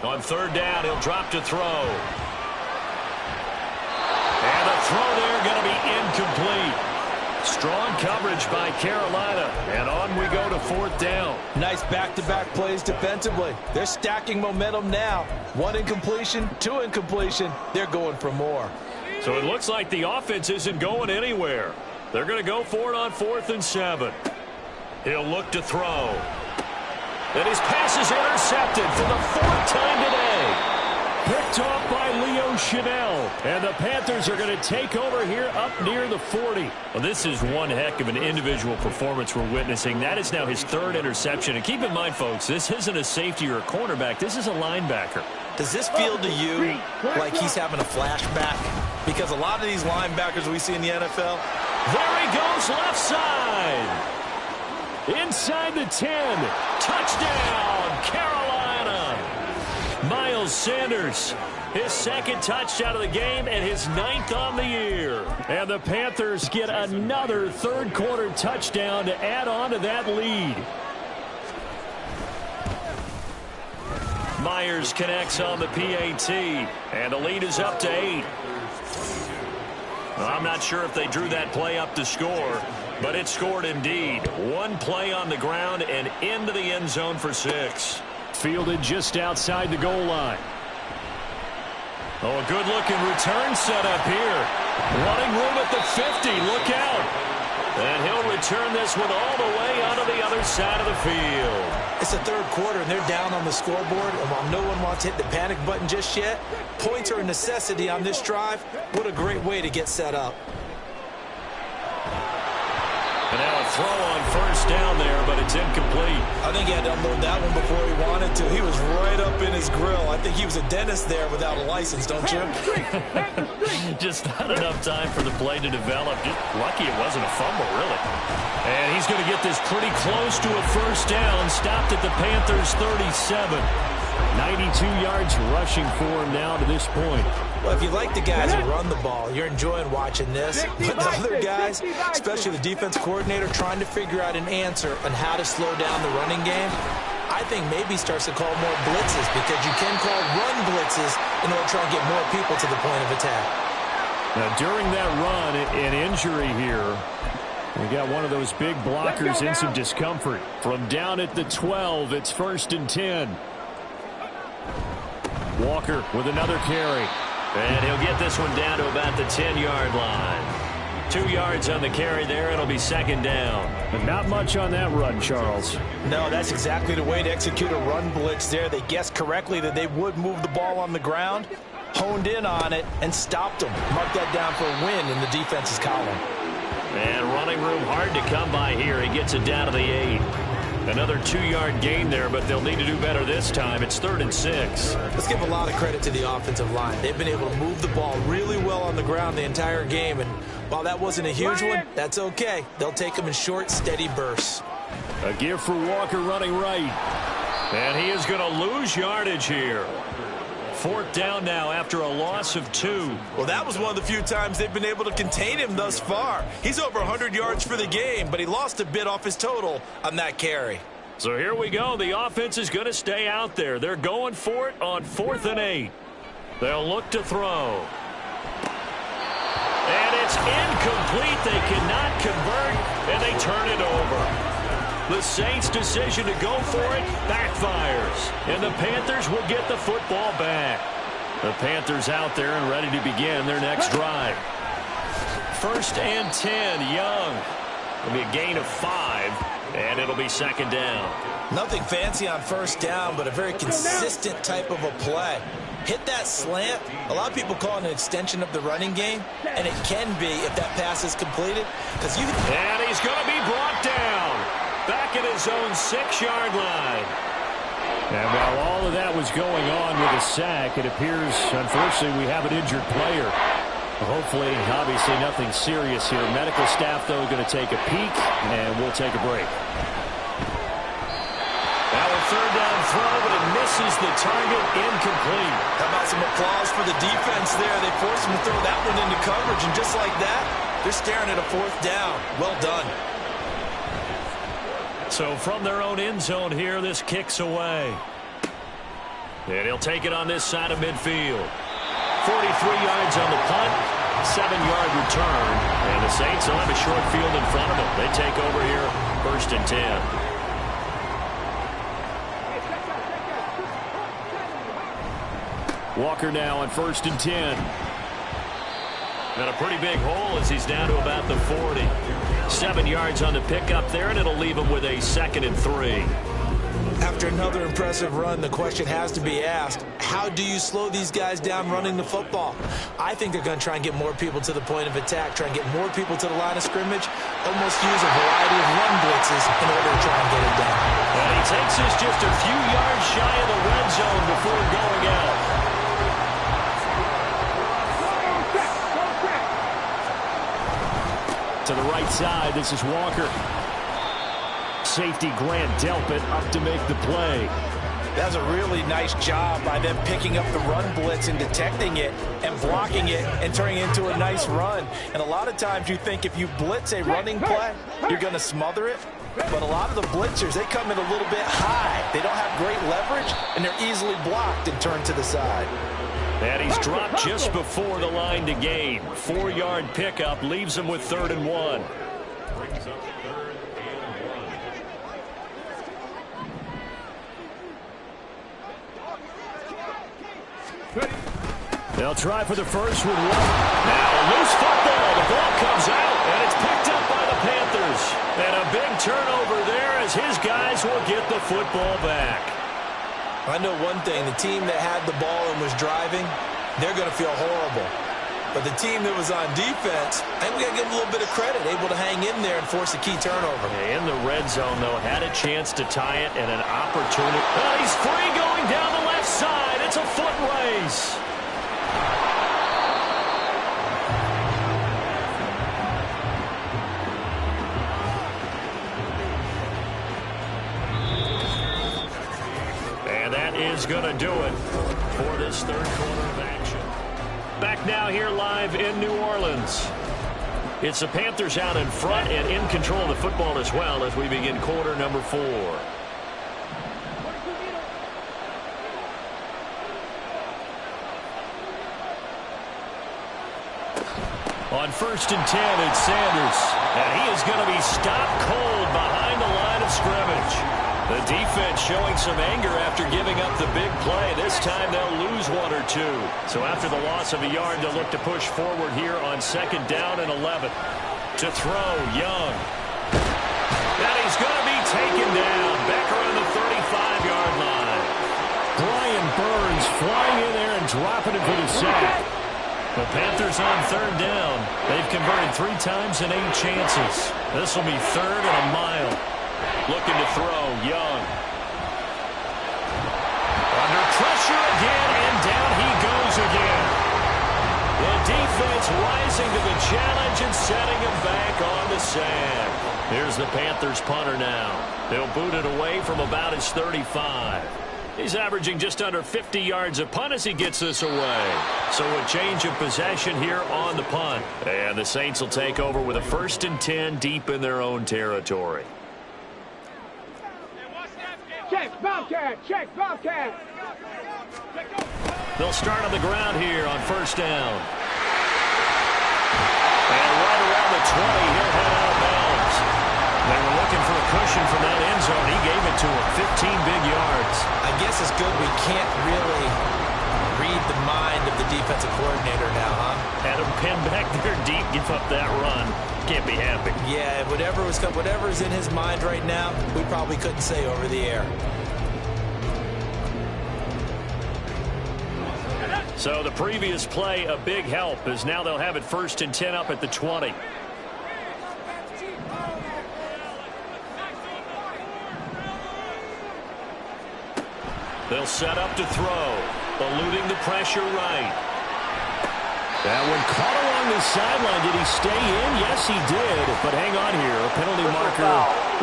On 3rd down, he'll drop to throw. And the throw there going to be incomplete. Strong coverage by Carolina. And on we go to 4th down. Nice back-to-back plays defensively. They're stacking momentum now. 1 incompletion, 2 incompletion. They're going for more. So it looks like the offense isn't going anywhere. They're going to go for it on 4th and 7. He'll look to throw. And his pass is intercepted for the 4th time today. Picked off by Leo Chanel. And the Panthers are going to take over here up near the 40. Well, this is one heck of an individual performance we're witnessing. That is now his 3rd interception. And keep in mind, folks, this isn't a safety or a cornerback. This is a linebacker. Does this feel to you like he's having a flashback? Because a lot of these linebackers we see in the NFL. There he goes, left side. Inside the 10. Touchdown, Carolina. Miles Sanders, his 2nd touchdown of the game and his 9th on the year. And the Panthers get another third quarter touchdown to add on to that lead. Myers connects on the PAT, and the lead is up to 8. I'm not sure if they drew that play up to score, but it scored indeed. 1 play on the ground and into the end zone for 6. Fielded just outside the goal line. Oh, a good-looking return set up here. Running room at the 50. Look out. And he'll return this one all the way onto the other side of the field. It's the 3rd quarter, and they're down on the scoreboard. And while no one wants to hit the panic button just yet, points are a necessity on this drive. What a great way to get set up. And now a throw on 1st down there, but it's incomplete. I think he had to unload that one before he wanted to. He was right up in his grill. I think he was a dentist there without a license, don't you? Just not enough time for the play to develop. Just lucky it wasn't a fumble, really. And he's going to get this pretty close to a 1st down. Stopped at the Panthers' 37. 92 yards rushing for him now to this point. Well, if you like the guys who run the ball, you're enjoying watching this. But the other guys, especially the defense coordinator, trying to figure out an answer on how to slow down the running game, I think maybe starts to call more blitzes, because you can call run blitzes in order to try and get more people to the point of attack. Now, during that run, an injury here. We got one of those big blockers in some discomfort. From down at the 12, it's 1st and 10. Walker with another carry. And he'll get this one down to about the 10-yard line. 2 yards on the carry there. It'll be 2nd down. But not much on that run, Charles. No, that's exactly the way to execute a run blitz there. They guessed correctly that they would move the ball on the ground, honed in on it, and stopped them. Mark that down for a win in the defense's column. And running room hard to come by here. He gets it down to the 8. Another 2-yard gain there, but they'll need to do better this time. It's 3rd and 6. Let's give a lot of credit to the offensive line. They've been able to move the ball really well on the ground the entire game, and while that wasn't a huge one, that's okay. They'll take them in short, steady bursts. A give for Walker running right. And he is going to lose yardage here. 4th down now after a loss of 2. Well, that was one of the few times they've been able to contain him thus far. He's over 100 yards for the game, but he lost a bit off his total on that carry. So here we go. The offense is going to stay out there. They're going for it on 4th and 8. They'll look to throw. And it's incomplete. They cannot convert, and they turn it over. The Saints' decision to go for it backfires, and the Panthers will get the football back. The Panthers out there and ready to begin their next drive. 1st and 10, Young. It'll be a gain of 5, and it'll be 2nd down. Nothing fancy on 1st down, but a very consistent type of a play. Hit that slant. A lot of people call it an extension of the running game, and it can be if that pass is completed. And he's going to be brought down. Back at his own 6-yard line. And while all of that was going on with a sack, it appears, unfortunately, we have an injured player. Hopefully, obviously, nothing serious here. Medical staff, though, going to take a peek, and we'll take a break. Now a 3rd down throw, but it misses the target, incomplete. How about some applause for the defense there? They forced him to throw that one into coverage, and just like that, they're staring at a 4th down. Well done. So from their own end zone here, this kicks away. And he'll take it on this side of midfield. 43 yards on the punt, 7-yard return. And the Saints will have a short field in front of them. They take over here, 1st and 10. Walker now on 1st and 10. And a pretty big hole as he's down to about the 40. 7 yards on the pickup there, and it'll leave him with a 2nd and 3. After another impressive run, the question has to be asked, how do you slow these guys down running the football? I think they're going to try and get more people to the point of attack, try and get more people to the line of scrimmage, almost use a variety of run blitzes in order to try and get it down. And he takes us just a few yards shy of the red zone before going out. To the right side, this is Walker. Safety Grant Delpit up to make the play. That's a really nice job by them picking up the run blitz and detecting it and blocking it and turning it into a nice run. And a lot of times you think if you blitz a running play, you're going to smother it. But a lot of the blitzers, they come in a little bit high. They don't have great leverage, and they're easily blocked and turned to the side. And he's dropped just before the line to gain. 4-yard pickup leaves him with 3rd and 1. They'll try for the first with 1. Now a loose football. The ball comes out, and it's picked up by the Panthers. And a big turnover there as his guys will get the football back. I know one thing, the team that had the ball and was driving, they're going to feel horrible. But the team that was on defense, I think we got to give them a little bit of credit, able to hang in there and force a key turnover. In the red zone, though, had a chance to tie it and an opportunity. Oh, he's free going down the left side. It's a foot race. is going to do it for this third quarter of action. Back now here live in New Orleans. It's the Panthers out in front and in control of the football as well as we begin quarter number 4. On 1st and 10, it's Sanders. And he is going to be stopped cold behind the line of scrimmage. The defense showing some anger after giving up the big play. This time they'll lose 1 or 2. So after the loss of a yard, they'll look to push forward here on 2nd down and 11. To throw, Young. And he's going to be taken down back around the 35-yard line. Brian Burns flying in there and dropping it for the sack. The Panthers on 3rd down. They've converted 3 times and 8 chances. This will be 3rd and a mile. Looking to throw, Young. Under pressure again, and down he goes again. The defense rising to the challenge and setting him back on the sand. Here's the Panthers punter now. They'll boot it away from about his 35. He's averaging just under 50 yards a punt as he gets this away. So a change of possession here on the punt. And the Saints will take over with a 1st and 10 deep in their own territory. Check, Bobcat! Check, Bobcat! They'll start on the ground here on 1st down. And right around the 20, he'll head out of bounds. They were looking for a cushion from that end zone. He gave it to him, 15 big yards. I guess it's good we can't really read the mind of the defensive coordinator now, huh? Had him pinned back there deep, give up that run. Can't be happy. Yeah, whatever's in his mind right now, we probably couldn't say over the air. So the previous play, a big help, as now they'll have it 1st and 10 up at the 20. They'll set up to throw, eluding the pressure right. That one caught along the sideline. Did he stay in? Yes, he did. But hang on here. A penalty marker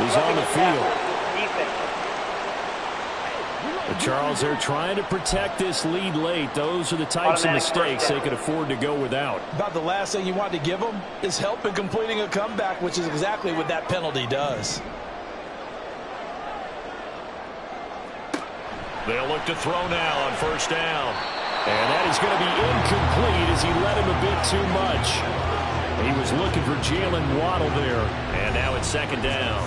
is on the field. But Charles, they're trying to protect this lead late. Those are the types of mistakes they could afford to go without. About the last thing you want to give them is help in completing a comeback, which is exactly what that penalty does. They'll look to throw now on 1st down. And that is going to be incomplete as he led him a bit too much. He was looking for Jalen Waddle there. And now it's 2nd down.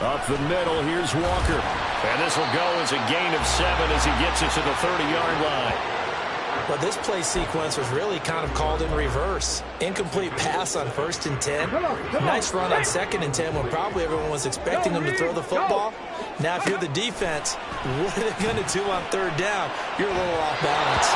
Up the middle, here's Walker. And this will go as a gain of 7 as he gets it to the 30-yard line. Well, this play sequence was really kind of called in reverse. Incomplete pass on 1st and 10. Nice run on 2nd and 10 when probably everyone was expecting him to throw the football. Now, if you're the defense, what are they going to do on 3rd down? You're a little off balance.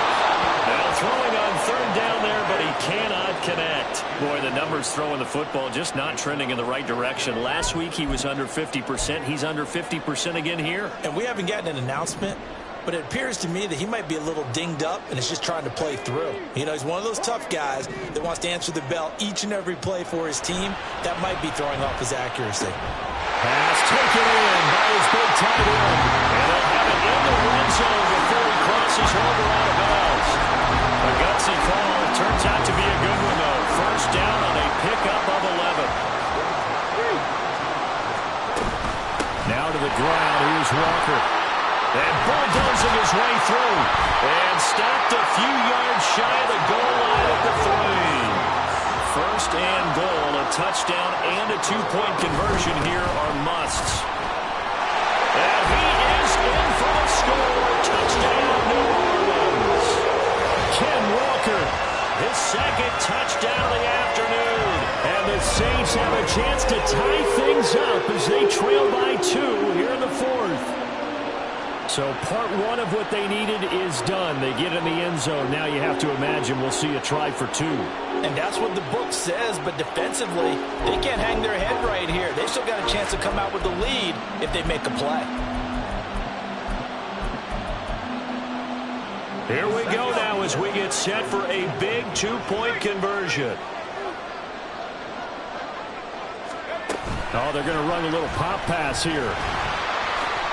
Now throwing on 3rd down there, but he cannot connect. Boy, the numbers throwing the football just not trending in the right direction. Last week he was under 50%. He's under 50% again here. And we haven't gotten an announcement, but it appears to me that he might be a little dinged up and is just trying to play through. You know, he's one of those tough guys that wants to answer the bell each and every play for his team. That might be throwing off his accuracy. Pass taken in by his big tight end. And they'll have it in the red zone before he crosses over out of bounds. A gutsy call. It turns out to be a good one, though. 1st down on a pickup of 11. Now to the ground. Here's Walker. And bulldozing his way through. And stopped a few yards shy of the goal line at the 3. 1st and goal. A touchdown and a 2-point conversion here are musts. And he is in for a score. Touchdown, New Orleans. Ken Walker. His 2nd touchdown of the afternoon. And the Saints have a chance to tie things up as they trail by 2 here in the 4th. So part 1 of what they needed is done. They get in the end zone. Now you have to imagine we'll see a try for 2. And that's what the book says, but defensively, they can't hang their head right here. They still got a chance to come out with the lead if they make a play. Here we go now as we get set for a big two-point conversion. Oh, they're going to run a little pop pass here.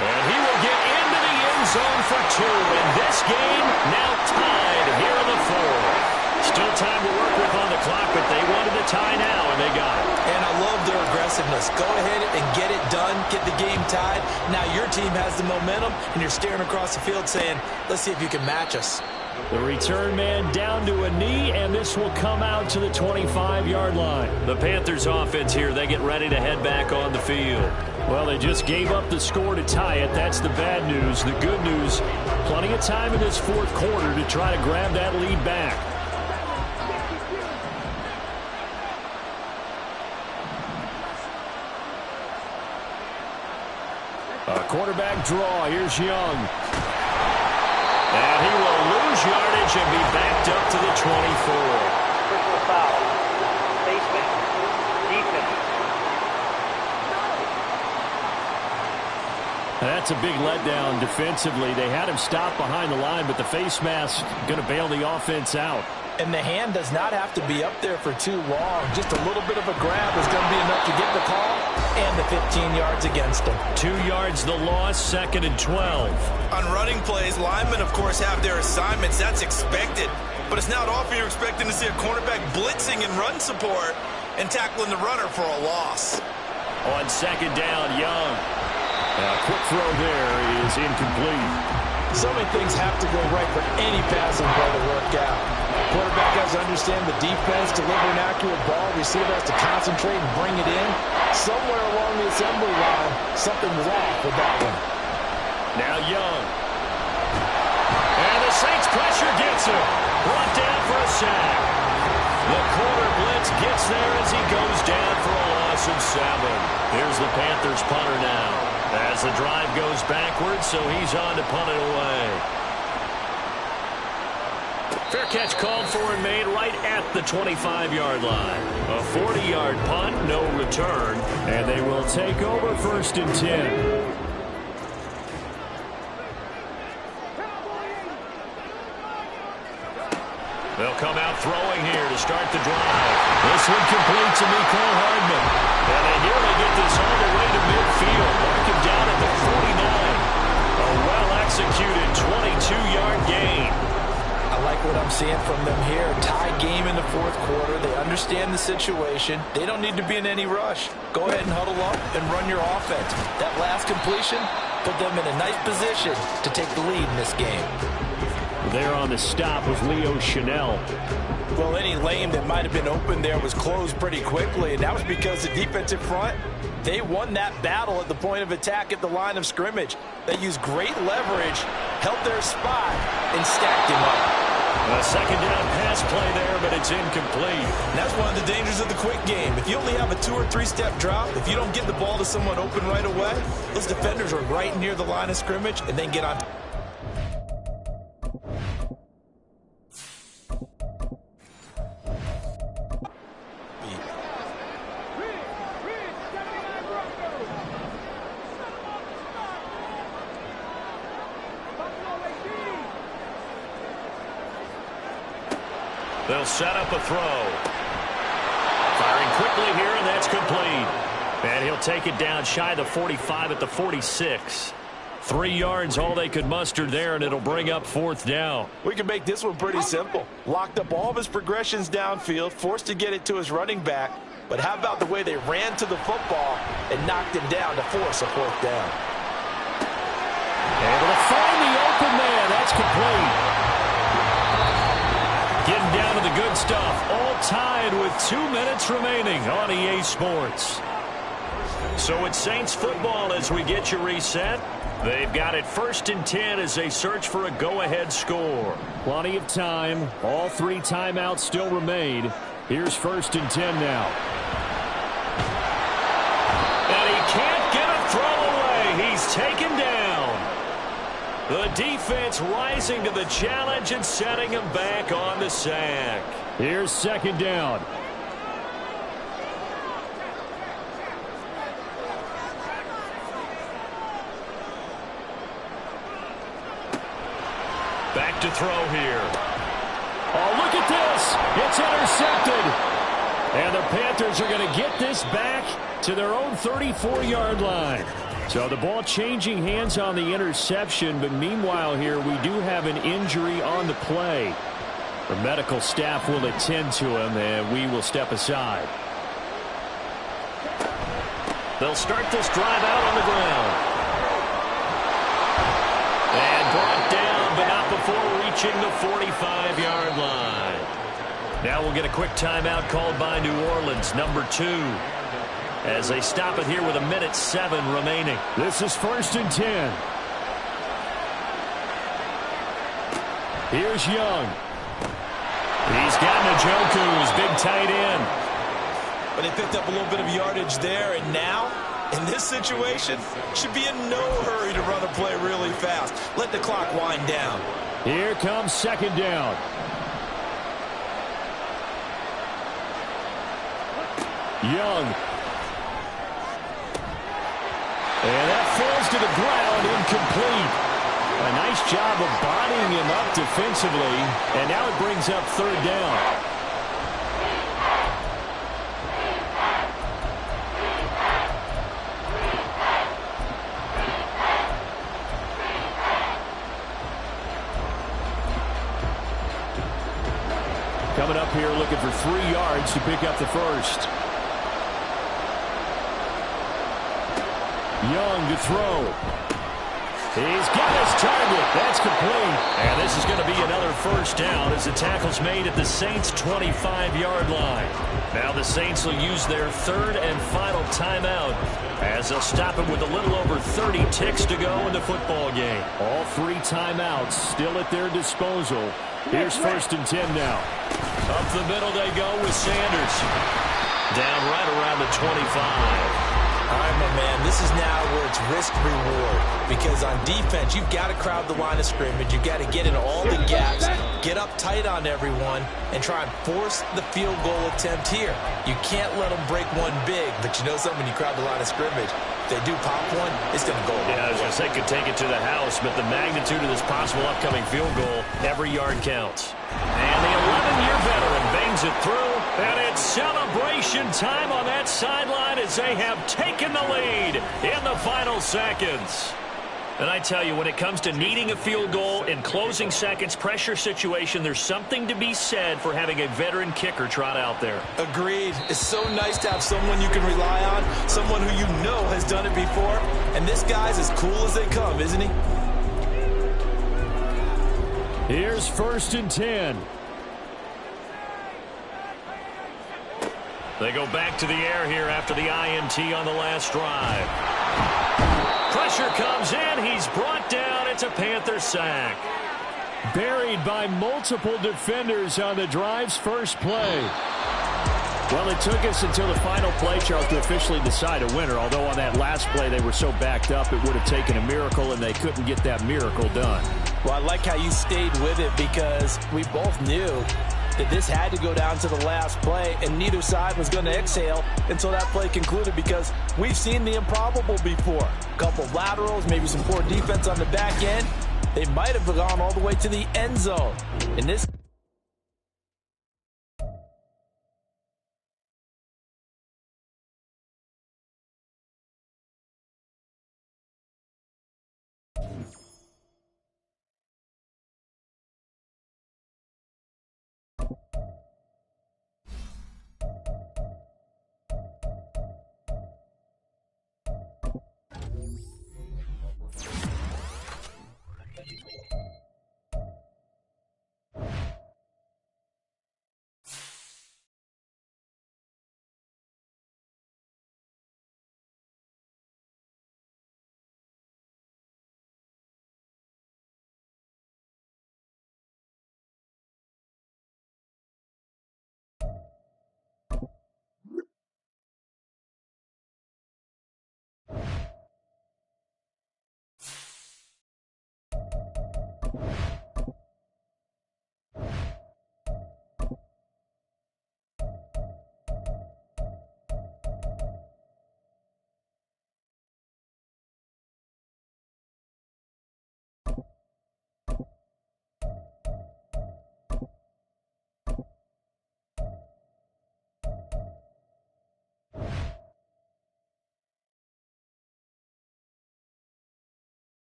And he will get into the end zone for two. And this game now tied here in the fourth. Still time to work with on the clock, but they wanted the tie now, and they got it. And I love their aggressiveness. Go ahead and get it done, get the game tied. Now your team has the momentum, and you're staring across the field saying, let's see if you can match us. The return man down to a knee, and this will come out to the 25-yard line. The Panthers offense here, they get ready to head back on the field. Well, they just gave up the score to tie it. That's the bad news. The good news, plenty of time in this fourth quarter to try to grab that lead back. A quarterback draw. Here's Young. And he will lose yardage and be backed up to the 24. Personal foul. Basement. Defense. That's a big letdown defensively. They had him stop behind the line, but the face mask going to bail the offense out. And the hand does not have to be up there for too long. Just a little bit of a grab is going to be enough to get the call and the 15 yards against him. 2 yards the loss, 2nd and 12. On running plays, linemen, of course, have their assignments. That's expected. But it's not often you're expecting to see a cornerback blitzing and run support and tackling the runner for a loss. On 2nd down, Young. A quick throw there is incomplete. So many things have to go right for any passing play to work out. Quarterback has to understand the defense, deliver an accurate ball. Receiver has to concentrate and bring it in. Somewhere along the assembly line, something was off with that one. Now Young. And the Saints pressure gets him. Brought down for a sack. The corner blitz gets there as he goes down for a loss of 7. Here's the Panthers punter now. As the drive goes backwards, so he's on to punt it away. Fair catch called for and made right at the 25-yard line. A 40-yard punt, no return. And they will take over 1st and 10. They'll come out throwing here to start the drive. This one complete to Mecole Hardman. And they nearly get this all the way to midfield. Mark him down at the 49. A well-executed 22-yard gain. I like what I'm seeing from them here. Tie game in the fourth quarter. They understand the situation. They don't need to be in any rush. Go ahead and huddle up and run your offense. That last completion put them in a nice position to take the lead in this game. There on the stop was Leo Chanel. Well, any lane that might have been open there was closed pretty quickly, and that was because the defensive front, they won that battle at the point of attack at the line of scrimmage. They used great leverage, held their spot, and stacked him up. A 2nd down pass play there, but it's incomplete. And that's one of the dangers of the quick game. If you only have a 2- or 3-step drop, if you don't get the ball to someone open right away, those defenders are right near the line of scrimmage and then get on. They'll set up a throw. Firing quickly here, and that's complete. And he'll take it down shy of the 45 at the 46. 3 yards, all they could muster there, and it'll bring up 4th down. We can make this one pretty simple. Locked up all of his progressions downfield, forced to get it to his running back. But how about the way they ran to the football and knocked him down to force a 4th down? Able to find the open man. That's complete. Getting down to the good stuff. All tied with 2 minutes remaining on EA Sports. So it's Saints football as we get you reset. They've got it 1st and 10 as they search for a go-ahead score. Plenty of time. All 3 timeouts still remain. Here's 1st and 10 now. And he can't get a throw away. He's taken down. The defense rising to the challenge and setting him back on the sack. Here's 2nd down. Back to throw here. Oh, look at this. It's intercepted. And the Panthers are going to get this back to their own 34-yard line. So the ball changing hands on the interception, but meanwhile here we do have an injury on the play. The medical staff will attend to him, and we will step aside. They'll start this drive out on the ground. And brought down, but not before reaching the 45-yard line. Now we'll get a quick timeout called by New Orleans, number 2. As they stop it here with 1:07 remaining. This is 1st and 10. Here's Young. He's got Njoku's big tight end. But they picked up a little bit of yardage there, and now, in this situation, should be in no hurry to run a play really fast. Let the clock wind down. Here comes 2nd down. Young. And that falls to the ground, incomplete. A nice job of bodying him up defensively, and now it brings up 3rd down. Coming up here looking for 3 yards to pick up the first. Young to throw. He's got his target. That's complete. And this is going to be another 1st down as the tackle's made at the Saints' 25-yard line. Now the Saints will use their 3rd and final timeout as they'll stop it with a little over 30 ticks to go in the football game. All 3 timeouts still at their disposal. Here's 1st and 10 now. Up the middle they go with Sanders. Down right around the 25. All right, my man, this is now where it's risk-reward. Because on defense, you've got to crowd the line of scrimmage. You've got to get in all the gaps, get up tight on everyone, and try and force the field goal attempt here. You can't let them break one big, but you know something, when you crowd the line of scrimmage, if they do pop one, it's going to go. Yeah, I was going to say could take it to the house, but the magnitude of this possible upcoming field goal, every yard counts. And the 11-year veteran bangs it through, and it's celebration time on that sideline as they have taken the lead in the final seconds. And I tell you, when it comes to needing a field goal in closing seconds, pressure situation, there's something to be said for having a veteran kicker trot out there. Agreed. It's so nice to have someone you can rely on, someone who you know has done it before. And this guy's as cool as they come, isn't he? Here's 1st and 10. They go back to the air here after the INT on the last drive. Pressure comes in. He's brought down. It's a Panther sack. Buried by multiple defenders on the drive's first play. Well, it took us until the final play, Charles, to officially decide a winner. Although on that last play they were so backed up it would have taken a miracle, and they couldn't get that miracle done. Well, I like how you stayed with it because we both knew that this had to go down to the last play, and neither side was going to exhale until that play concluded because we've seen the improbable before. A couple of laterals, maybe some poor defense on the back end. They might have gone all the way to the end zone. In this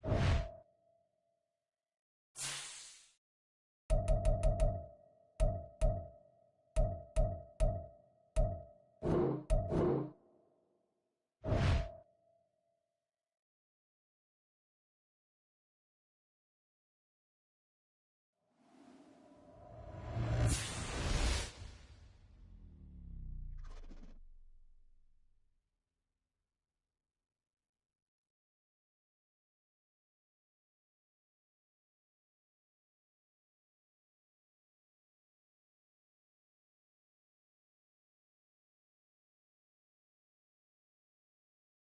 it.